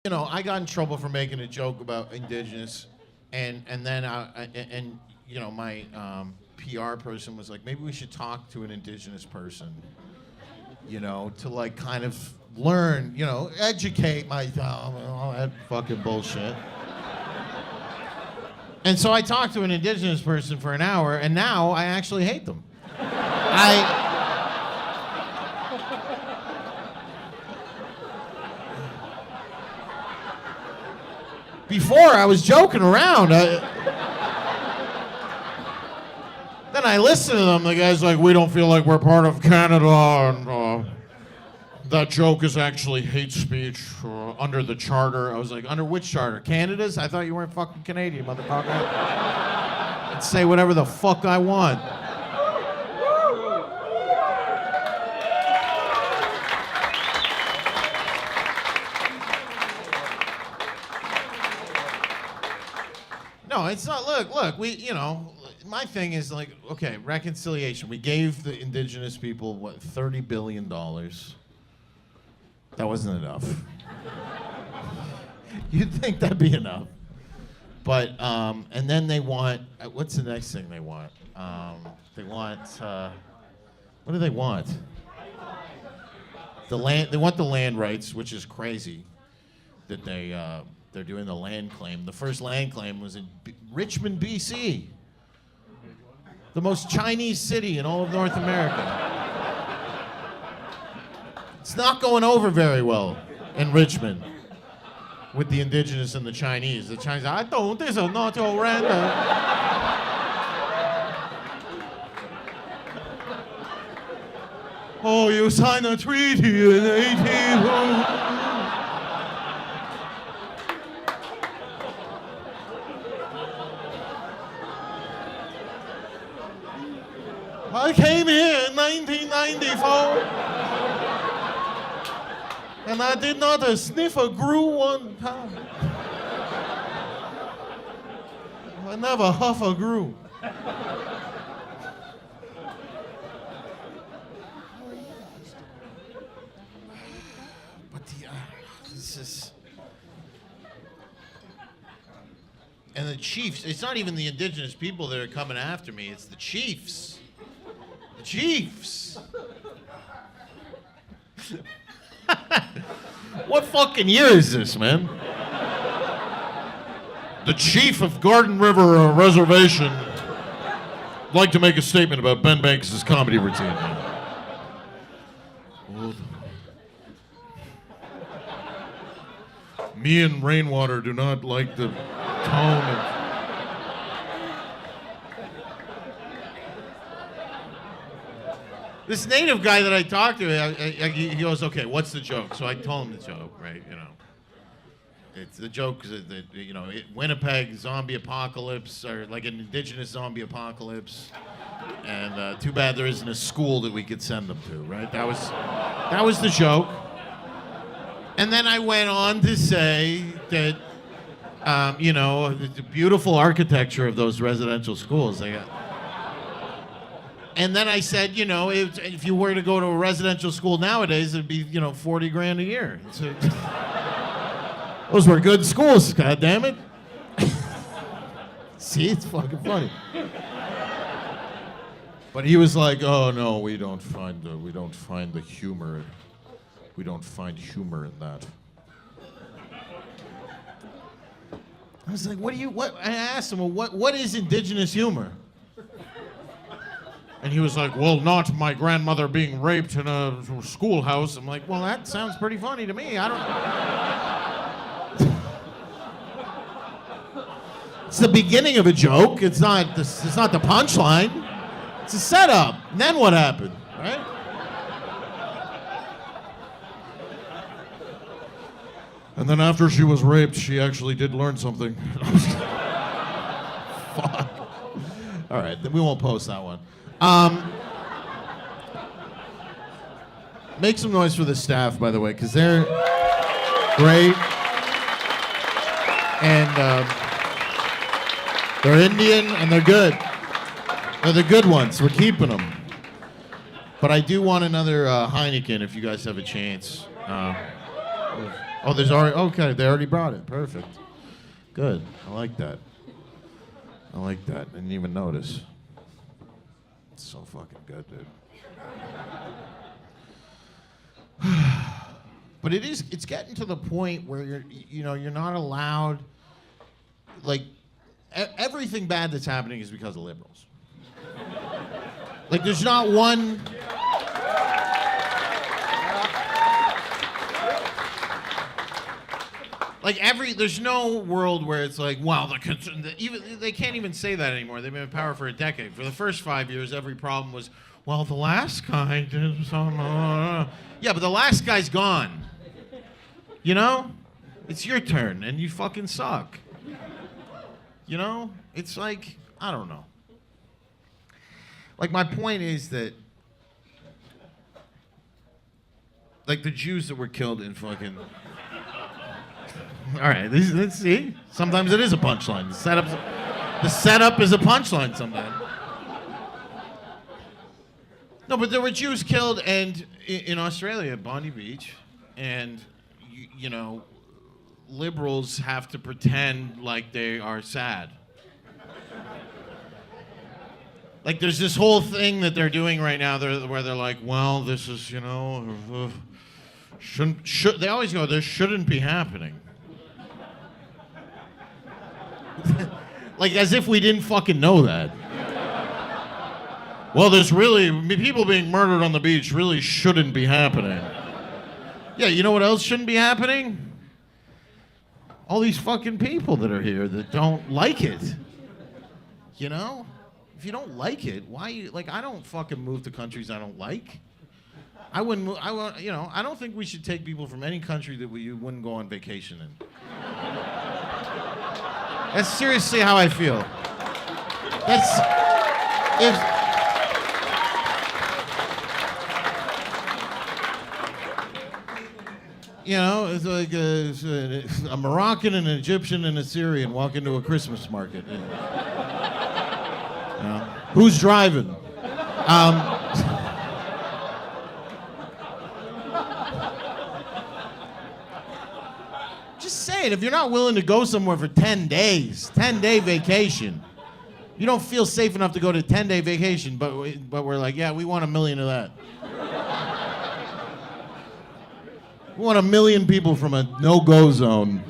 I got in trouble for making a joke about indigenous, and then my PR person was like, maybe we should talk to an indigenous person, to like kind of learn, educate all that fucking bullshit. And so I talked to an indigenous person for an hour, and now I actually hate them. Before, I was joking around. Then I listened to them. The guy's like, we don't feel like we're part of Canada, and that joke is actually hate speech under the charter. I was like, under which charter? Canada's? I thought you weren't fucking Canadian, motherfucker. I'd say whatever the fuck I want. No, it's not. Look, my thing is like, okay, reconciliation. We gave the indigenous people, what, $30 billion? That wasn't enough. You'd think that'd be enough. But, and then they want, what's the next thing they want? They want, what do they want? They want the land rights, which is crazy that they're doing the land claim. The first land claim was in Richmond, BC. The most Chinese city in all of North America. It's not going over very well in Richmond with the indigenous and the Chinese. The Chinese, I don't, this is not your random. Oh, you signed a treaty in 18... I came here in 1994, and I did not sniff a grue one time. I never huff a grue. But this is... And the chiefs, it's not even the indigenous people that are coming after me, it's the chiefs. Chiefs. What fucking year is this, man? The chief of Garden River Reservation would like to make a statement about Ben Banks' comedy routine. Me and Rainwater do not like the tone of... This native guy that I talked to, he goes, okay, what's the joke? So I told him the joke, right? It's the joke that Winnipeg zombie apocalypse, or like an indigenous zombie apocalypse, and too bad there isn't a school that we could send them to, right? That was the joke. And then I went on to say that, the beautiful architecture of those residential schools. And then I said, if you were to go to a residential school nowadays, it'd be, $40,000 a year. So, those were good schools, God damn it. See, it's fucking funny. But he was like, oh no, we don't find the humor. We don't find humor in that. I was like, I asked him, well, what is indigenous humor? And he was like, well, not my grandmother being raped in a schoolhouse. I'm like, well, that sounds pretty funny to me. It's the beginning of a joke. It's not the punchline. It's a setup. And then what happened, right? And then after she was raped, she actually did learn something. Fuck. All right, then we won't post that one. Make some noise for the staff, by the way, because they're great. And they're Indian, and they're good. They're the good ones. We're keeping them. But I do want another Heineken if you guys have a chance. Oh, there's already, okay, they already brought it. Perfect. Good. I like that. I like that. I didn't even notice. It's so fucking good, dude. But it's getting to the point where you're not allowed, like, everything bad that's happening is because of liberals. Like, there's not one. Like there's no world where it's like, wow, even they can't even say that anymore. They've been in power for a decade. For the first 5 years, every problem was, well, the last guy did something. Yeah, but the last guy's gone. You know, it's your turn, and you fucking suck. You know, it's like, I don't know. Like, my point is that, like, the Jews that were killed in fucking. All right, let's see. Sometimes it is a punchline. The setup is a punchline sometimes. No, but there were Jews killed and in Australia, at Bondi Beach, and you know, liberals have to pretend like they are sad. Like, there's this whole thing that they're doing right now where they're like, well, this is, you know, they always go, this shouldn't be happening. Like, as if we didn't fucking know that. Well, there's really, people being murdered on the beach really shouldn't be happening. Yeah, you know what else shouldn't be happening? All these fucking people that are here that don't like it. You know? If you don't like it, why like, I don't fucking move to countries I don't like. I wouldn't move, you know, I don't think we should take people from any country that we wouldn't go on vacation in. That's seriously how I feel. You know, it's like a Moroccan, an Egyptian, and a Syrian walk into a Christmas market. You know, who's driving? Just saying, if you're not willing to go somewhere for 10 days, 10-day vacation, you don't feel safe enough to go to 10-day vacation, but we're like, yeah, we want 1 million of that. We want 1 million people from a no-go zone.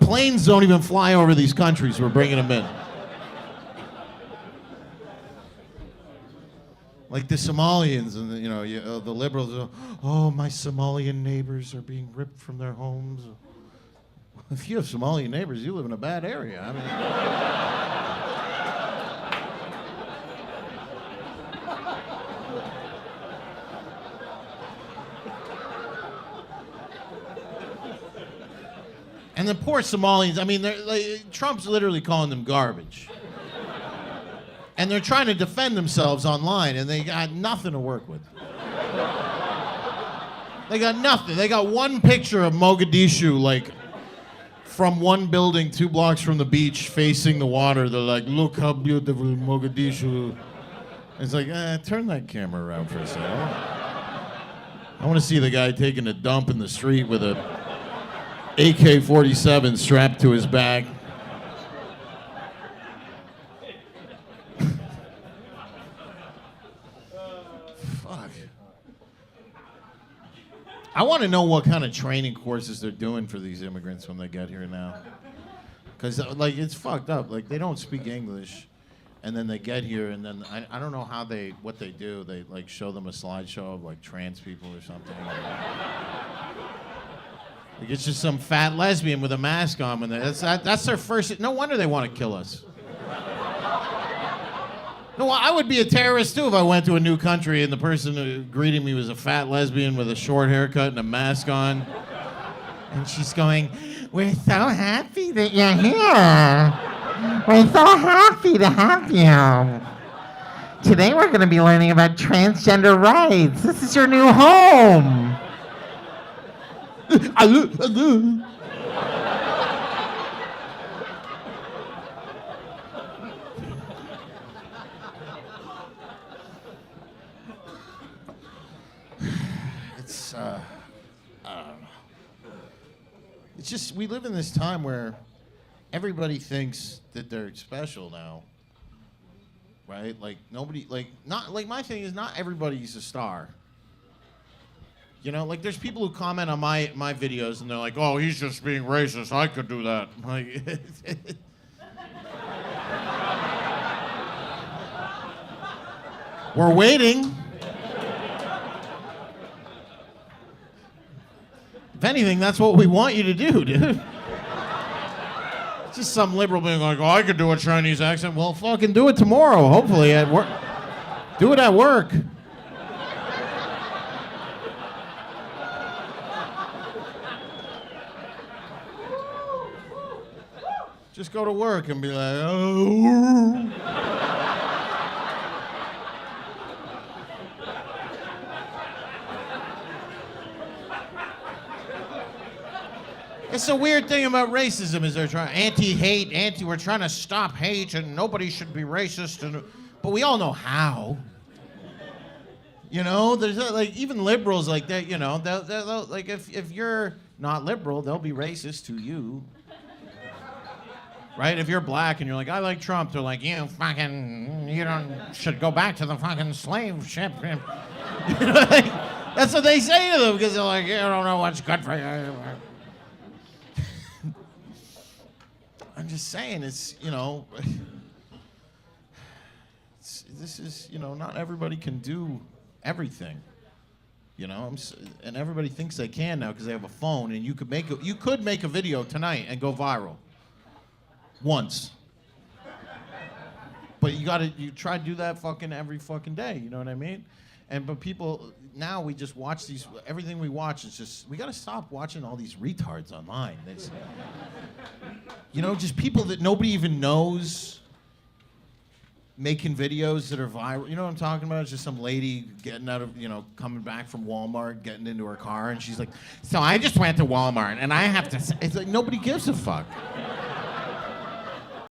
Planes don't even fly over these countries. We're bringing them in. Like the Somalians and the liberals. Oh, my Somalian neighbors are being ripped from their homes. If you have Somalian neighbors, you live in a bad area. I mean. And the poor Somalians, I mean, Trump's literally calling them garbage. And they're trying to defend themselves online, and they got nothing to work with. They got nothing. They got one picture of Mogadishu, like, from one building 2 blocks from the beach, facing the water. They're like, look how beautiful Mogadishu. It's like, turn that camera around for a second. I want to see the guy taking a dump in the street with a AK-47 strapped to his back. Fuck. I want to know what kind of training courses they're doing for these immigrants when they get here now. Because, like, it's fucked up. Like, they don't speak English, and then they get here, and then I don't know what they do. They, like, show them a slideshow of, like, trans people or something. Like, it's just some fat lesbian with a mask on, and that's their first. No wonder they want to kill us. No, I would be a terrorist too if I went to a new country and the person greeting me was a fat lesbian with a short haircut and a mask on, and she's going, "We're so happy that you're here. We're so happy to have you. Today we're going to be learning about transgender rights. This is your new home." It's, I don't know. It's just we live in this time where everybody thinks that they're special now, right? Like nobody, like not like my thing is not everybody's a star. You know, like there's people who comment on my videos and they're like, "Oh, he's just being racist. I could do that." Like, we're waiting. If anything, that's what we want you to do, dude. It's just some liberal being like, "Oh, I could do a Chinese accent." Well, fucking do it tomorrow, hopefully at work. Do it at work. Just go to work and be like, "Oh." It's a weird thing about racism is they're trying anti-hate, we're trying to stop hate and nobody should be racist, but we all know how. You know, there's like even liberals like that. You know, they'll like if you're not liberal, they'll be racist to you. Right? If you're black and you're like, I like Trump, they're like, you should go back to the fucking slave ship. That's what they say to them because they're like, you don't know what's good for you. I'm just saying, it's, you know, this is, you know, not everybody can do everything. You know, and everybody thinks they can now because they have a phone, and you could make a video tonight and go viral. Once. But you try to do that fucking every fucking day, you know what I mean? But people, now we just watch everything we watch is just, we gotta stop watching all these retards online. You know, just people that nobody even knows making videos that are viral. You know what I'm talking about? It's just some lady getting out of, you know, coming back from Walmart, getting into her car, and she's like, so I just went to Walmart, and I have to say, it's like nobody gives a fuck.